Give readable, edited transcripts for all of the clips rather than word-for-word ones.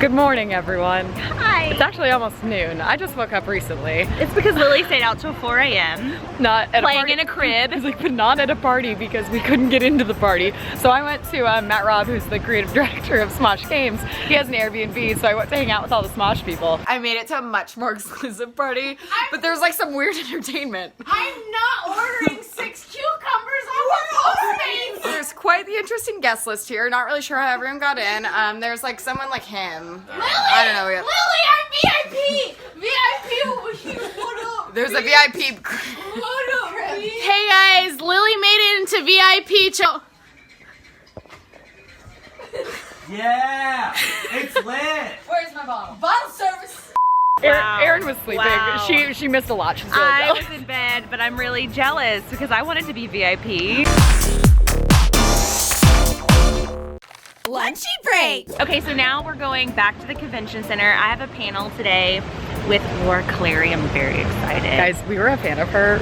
Good morning, everyone. Hi. It's actually almost noon. I just woke up recently. It's because Lily stayed out till 4 a.m. Not at playing in a crib. I was like, but not at a party because we couldn't get into the party. So I went to Matt Robb, who's the creative director of Smosh Games. He has an Airbnb, so I went to hang out with all the Smosh people. I made it to a much more exclusive party, but there was like some weird entertainment. I'm not ordering 6 cucumbers on Postmates! There's quite the interesting guest list here. Not really sure how everyone got in. There's like someone like him. Lily! I don't know yet. Lily, I'm VIP! VIP over here, what up? There's a VIP. What up, B? Hey guys, Lily made it into VIP. Yeah! It's lit! Where's my bottle? Bottle service! Wow. Erin was sleeping. Wow. She missed a lot. She's really I jealous. was in bed, but I'm really jealous because I wanted to be VIP. Lunchy break! Okay, so now we're going back to the convention center. I have a panel today with Laura Clary. I'm very excited. Guys, we were a fan of her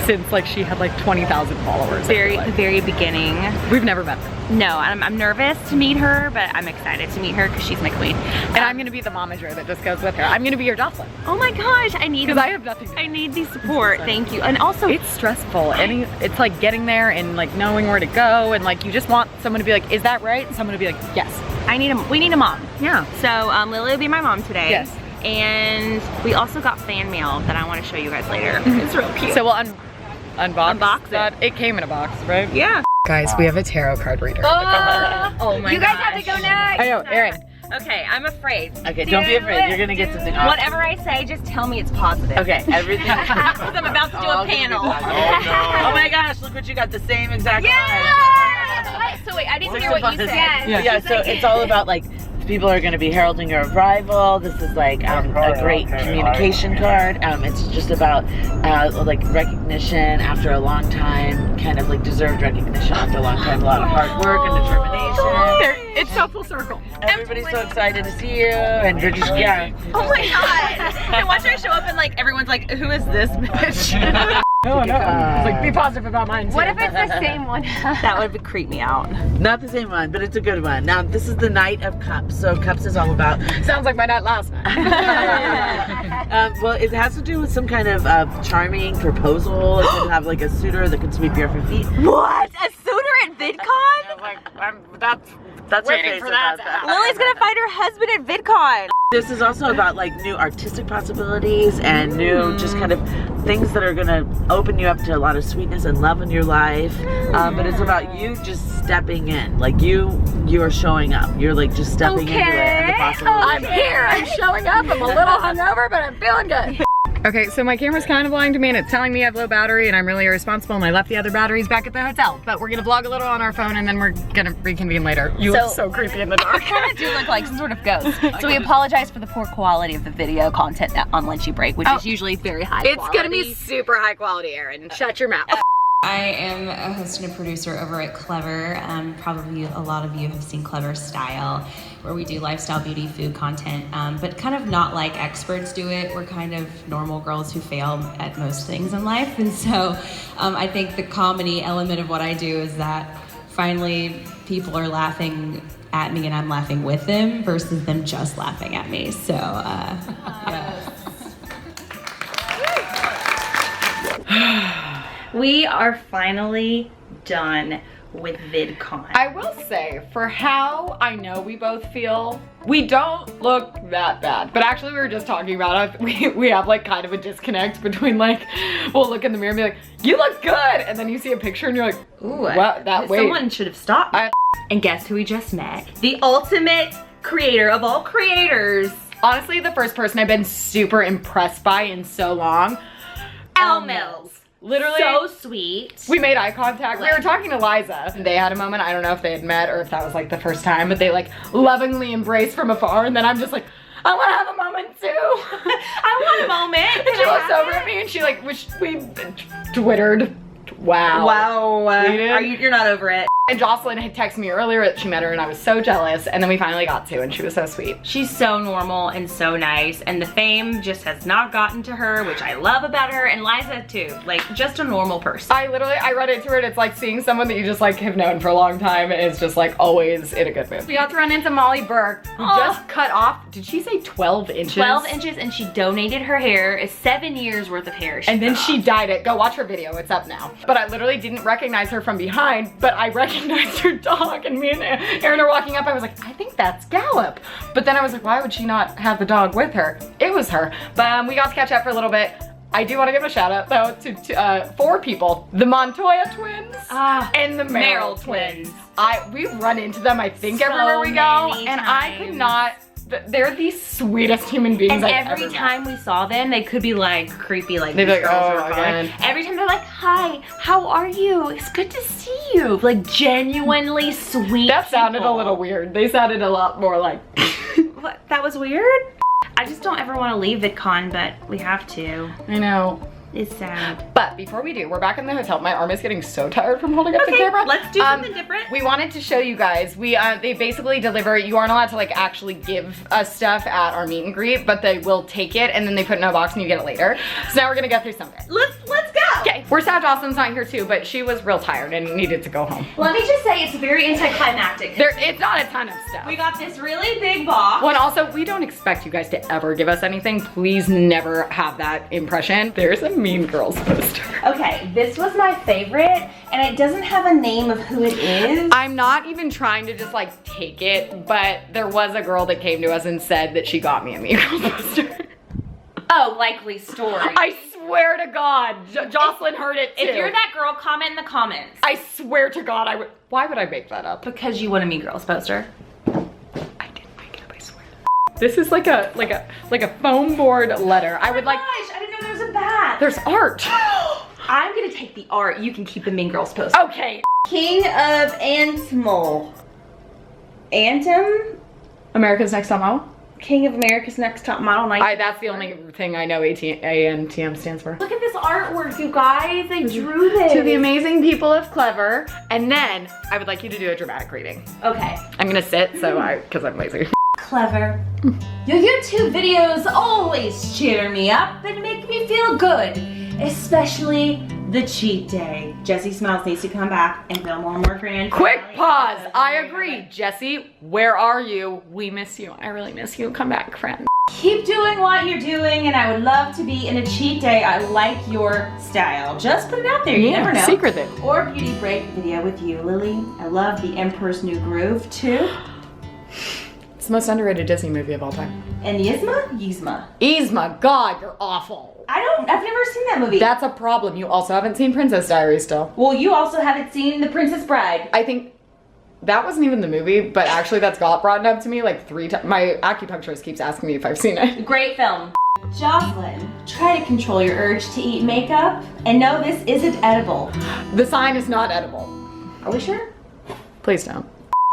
since like she had like 20,000 followers. The very beginning. We've never met her. No, I'm nervous to meet her, but I'm excited to meet her because she's my queen. And I'm gonna be the momager that just goes with her. I'm gonna be your Jocelyn. Oh my gosh, I need Because I have nothing to do. I need the support. Thank you. And also, It's stressful. It's like getting there and like knowing where to go, and like you just want someone to be like, is that right? And someone to be like, yes. we need a mom. Yeah. So Lily will be my mom today. Yes. And we also got fan mail that I want to show you guys later. It's real cute. So we'll unbox it. that. It came in a box, right? Yeah. Guys, we have a tarot card reader. Oh my You guys have to go next! I know, Erin. Okay, I'm afraid. Okay, don't be afraid. You're gonna get something off. Whatever I say, just tell me it's positive. Okay, everything. Because I'm about to do a panel. Oh my gosh, look what you got, the same exact Yeah! So wait, I didn't hear what you said. Yeah, so it's all about like, people are going to be heralding your arrival. This is like a great communication card. It's just about like recognition after a long time, kind of like deserved recognition after a long time, a lot of hard work and determination. It's so full circle. Everybody's so excited to see you, and you're just, yeah. Oh my god! And watch I show up and like everyone's like, who is this bitch? No. It's like, be positive about mine too. What if it's the same one? That would creep me out. Not the same one, but it's a good one. Now, this is the Knight of Cups. So Cups is all about, Sounds like my night last night. well, it has to do with some kind of charming proposal. It could have like a suitor that could sweep your feet. What? A suitor at VidCon? That's Waiting okay, for so that that's to happen. Lily's gonna find her husband at VidCon. This is also about like new artistic possibilities and new just kind of things that are gonna open you up to a lot of sweetness and love in your life. But it's about you just stepping in. Like you are showing up. You're like just stepping into it and the possibilities. I'm here, I'm showing up. I'm a little hungover, but I'm feeling good. Okay, so my camera's kind of lying to me and it's telling me I have low battery and I'm really irresponsible and I left the other batteries back at the hotel. But we're gonna vlog a little on our phone and then we're gonna reconvene later. You look so creepy in the dark. I kind of do look like some sort of ghost. So we apologize for the poor quality of the video content on Lunchy Break, which is usually very high It's quality. gonna be super high quality, Erin. Shut your mouth. I am a host and a producer over at Clevver. Probably a lot of you have seen Clevver Style, where we do lifestyle, beauty, food content, but kind of not like experts do it. We're kind of normal girls who fail at most things in life. And so I think the comedy element of what I do is that finally people are laughing at me and I'm laughing with them versus them just laughing at me. So, yeah. We are finally done with VidCon. I will say, for how I know we both feel, we don't look that bad. But actually we were just talking about it. We have like kind of a disconnect between like, we'll look in the mirror and be like, you look good. And then you see a picture and you're like, ooh, wow, that way. Someone should have stopped me. And guess who we just met? The ultimate creator of all creators. Honestly, the first person I've been super impressed by in so long. Elle Mills. Literally. So sweet. We made eye contact. We were talking to Liza. They had a moment, I don't know if they had met or if that was like the first time, but they like lovingly embraced from afar and then I'm just like, I wanna have a moment too. I want a moment. And she looks over at me and she like, we twittered. Wow. Wow. Tweeted. You're not over it. And Jocelyn had texted me earlier that she met her and I was so jealous, and then we finally got to, and she was so sweet. She's so normal and so nice, and the fame just has not gotten to her, which I love about her, and Liza too. Like, just a normal person. I read into her and it's like seeing someone that you just like have known for a long time, and it's just like always in a good mood. We got to run into Molly Burke, who just cut off, did she say 12 inches? 12 inches, and she donated her hair. It's 7 years worth of hair. And then she dyed it. Go watch her video, it's up now. But I literally didn't recognize her from behind, but I recognized her dog, and me and Erin are walking up. I was like, I think that's Gallop. But then I was like, why would she not have the dog with her? It was her. But we got to catch up for a little bit. I do want to give a shout out though to 4 people. The Montoya twins and the Merrill twins. We've run into them, I think, everywhere we go. And I could not, they're the sweetest human beings I've ever met. And every time we saw them, they could be like creepy, like they'd be like, oh, again. Every time they're like, hi, how are you? It's good to see you. Like, genuinely sweet That sounded a little weird. They sounded a lot more like. What? That was weird? I just don't ever want to leave VidCon, but we have to. I know. It's sad. But before we do, we're back in the hotel. My arm is getting so tired from holding up the camera. Let's do something different. We wanted to show you guys. They basically deliver. You aren't allowed to like actually give us stuff at our meet and greet, but they will take it and then they put it in a box and you get it later. So now we're gonna go through some of it. Let's go. Okay, we're sad Jocelyn's not here too, but she was real tired and needed to go home. Let me just say it's very anticlimactic. It's not a ton of stuff. We got this really big box. Well, and also, we don't expect you guys to ever give us anything. Please never have that impression. There's a Mean Girls poster. Okay, this was my favorite, and it doesn't have a name of who it is. I'm not even trying to just like take it, but there was a girl that came to us and said that she got me a Mean Girls poster. Oh, likely story. I swear to God, Jocelyn heard it too. If you're that girl, comment in the comments. I swear to God, I would. Why would I make that up? Because you want a Mean Girls poster. I didn't make it up, I swear. This is like a foam board letter. I would like. Gosh, I didn't know there was a bat. There's art. I'm gonna take the art. You can keep the Mean Girls poster. Okay. King of Antmol. Anthem? America's Next Top Model? King of America's Next Top Model. That's the only thing I know ANTM stands for. Look at this artwork, you guys. They drew this. To the amazing people of Clevver. And then I would like you to do a dramatic reading. Okay. I'm gonna sit because I'm lazy. Clevver. Your YouTube videos always cheer me up and make me feel good. Especially the cheat day. Jessie Smiles needs to come back and film more for Andrew. Quick pause. I agree. Jessie, where are you? We miss you. I really miss you. Come back, friend. Keep doing what you're doing, and I would love to be in a cheat day. I like your style. Just put it out there. You never know. Secret thing. Or beauty break video with you, Lily. I love The Emperor's New Groove too. It's the most underrated Disney movie of all time. And Yzma? Yzma, God, you're awful. I've never seen that movie. That's a problem. You also haven't seen Princess Diaries still. Well, you also haven't seen The Princess Bride. I think that wasn't even the movie, but actually that's got brought up to me like 3 times. My acupuncturist keeps asking me if I've seen it. Great film. Jocelyn, try to control your urge to eat makeup. And no, this isn't edible. The sign is not edible. Are we sure? Please don't.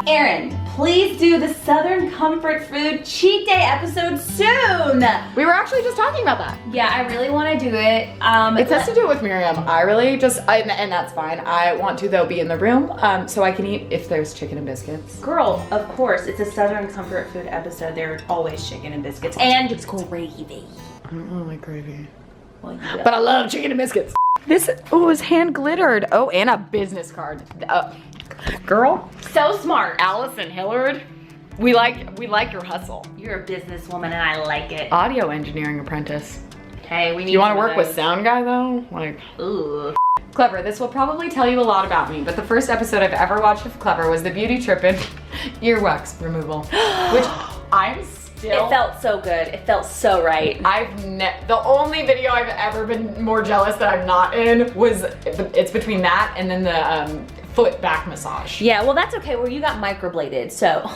Erin, please do the Southern Comfort Food Cheat Day episode soon. We were actually just talking about that. Yeah, I really want to do it. It has to do with Miriam. I really and that's fine. I want to though be in the room so I can eat if there's chicken and biscuits. Girl, of course, it's a Southern Comfort Food episode. There's always chicken and biscuits. And it's gravy. I don't really like gravy. Well, yeah. But I love chicken and biscuits. This is hand glittered. Oh, and a business card. Girl, So smart. Allison Hillard. We like your hustle. You're a businesswoman and I like it. Audio engineering apprentice. Hey, we need Do you want to some of work with those. sound guy though? Like, Ooh. Clevver, this will probably tell you a lot about me, but the first episode I've ever watched of Clevver was the beauty trip and earwax removal, which I'm still. It felt so good. It felt so right. The only video I've ever been more jealous that I'm not in was, it's between that and then the foot back massage. Yeah, well that's okay. Well, you got microbladed, so.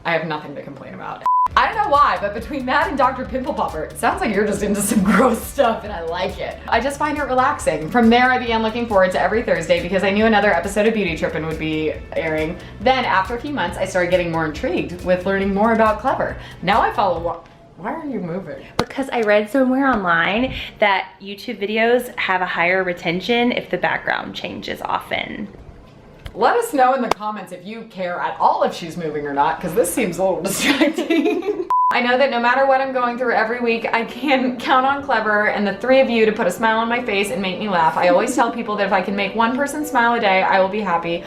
I have nothing to complain about. I don't know why, but between that and Dr. Pimple Popper, it sounds like you're just into some gross stuff and I like it. I just find it relaxing. From there, I began looking forward to every Thursday because I knew another episode of Beauty Trippin' would be airing. Then, after a few months, I started getting more intrigued with learning more about Clevver. Now I follow. Why are you moving? Because I read somewhere online that YouTube videos have a higher retention if the background changes often. Let us know in the comments if you care at all if she's moving or not, because this seems a little distracting. I know that no matter what I'm going through every week, I can count on Clevver and the 3 of you to put a smile on my face and make me laugh. I always tell people that if I can make one person smile a day, I will be happy.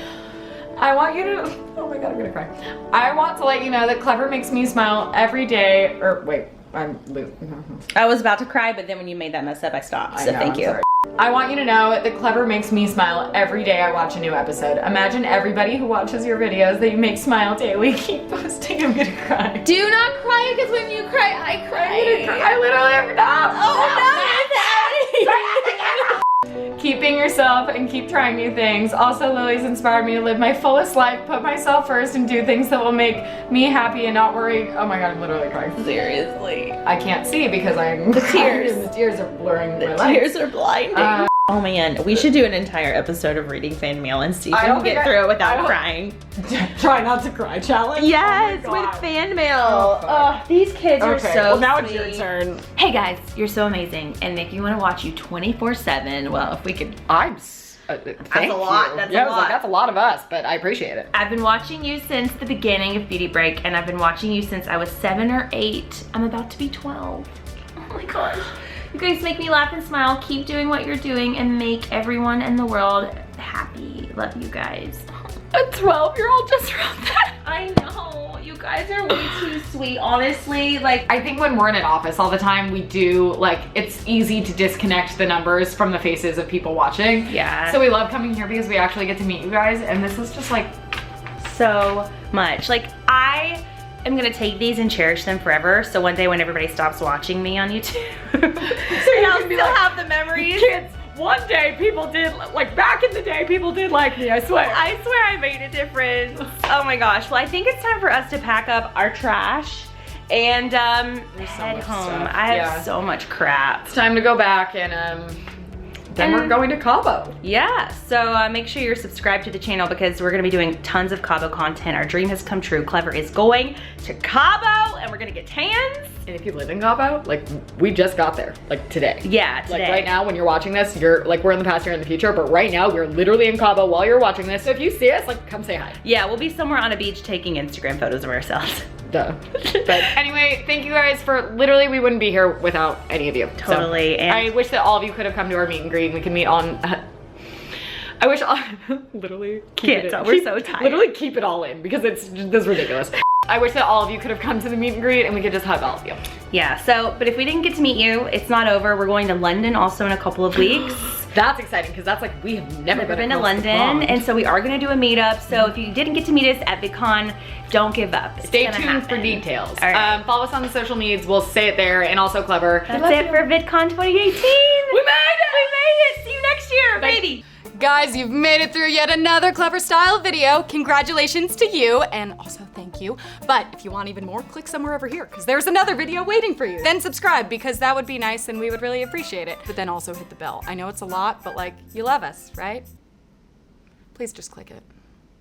I want you to, oh my God, I'm gonna cry. I want to let you know that Clevver makes me smile every day, or wait, I was about to cry, but then when you made that mess up, I stopped, so thank you. Sorry. I want you to know that Clevver makes me smile every day I watch a new episode. Imagine everybody who watches your videos that you make smile daily. Keep posting, I'm gonna cry. Do not cry, because when you cry, I cry. I literally have enough. Keep being yourself and keep trying new things. Also, Lily's inspired me to live my fullest life, put myself first, and do things that will make me happy and not worry. Oh my God, I'm literally crying. Seriously. I can't see because I'm the tears. And the tears are blurring my The life. tears are blinding. Oh man, we should do an entire episode of reading fan mail and see if we can get through it without crying. Try not to cry challenge? Yes, Oh my God. with fan mail. These kids are so well now sweet. it's your turn. Hey guys, you're so amazing. And if you want to watch you 24/7, well, if we could. Thank a lot, you. that's yeah, a I was like, lot. that's a lot of us, but I appreciate it. I've been watching you since the beginning of Beauty Break, and I've been watching you since I was 7 or 8. I'm about to be 12. Oh my gosh. You guys make me laugh and smile. Keep doing what you're doing and make everyone in the world happy. Love you guys. A 12-year-old just wrote that. I know. You guys are way too sweet, honestly. Like, I think when we're in an office all the time, we do, like, it's easy to disconnect the numbers from the faces of people watching. yeah. So we love coming here because we actually get to meet you guys, and this is just like, so much. Like, I am gonna take these and cherish them forever. So one day when everybody stops watching me on YouTube, and I'll still have the memories. kids, one day people did, like back in the day, people did like me, I swear. I swear I made a difference. Oh my gosh. Well, I think it's time for us to pack up our trash and head much home. stuff. I have Yeah. so much crap. It's time to go back and then we're going to Cabo. Yeah, so make sure you're subscribed to the channel because we're gonna be doing tons of Cabo content. Our dream has come true. Clevver is going to Cabo and we're gonna get tans. And if you live in Cabo, like we just got there, like today. Yeah, today. Like right now when you're watching this, you're like, we're in the past, you're in the future, but right now we're literally in Cabo while you're watching this. So if you see us, like come say hi. Yeah, we'll be somewhere on a beach taking Instagram photos of ourselves. Duh. But anyway, thank you guys for, literally we wouldn't be here without any of you. Totally. So, And I wish that all of you could have come to our meet and greet and we can meet on, I wish all, literally Can't tell, we're so tired. Literally keep it all in because it's just, this is ridiculous. I wish that all of you could have come to the meet and greet and we could just hug all of you. yeah, so, but if we didn't get to meet you, it's not over. We're going to London also in a couple of weeks. That's exciting because that's like, we have never Been to across the London, pond. and so we are gonna do a meetup. So if you didn't get to meet us at VidCon, don't give up. It's Stay gonna tuned for happen. details. All right. Follow us on the social medias. We'll say it there and also Clevver. That's it for VidCon 2018. We made it! We made it! See you next year, baby! Guys, you've made it through yet another Clevver style video. Congratulations to you, and also thank you. But if you want even more, click somewhere over here, because there's another video waiting for you. Then subscribe, because that would be nice and we would really appreciate it. But then also hit the bell. I know it's a lot, but like, you love us, right? Please just click it.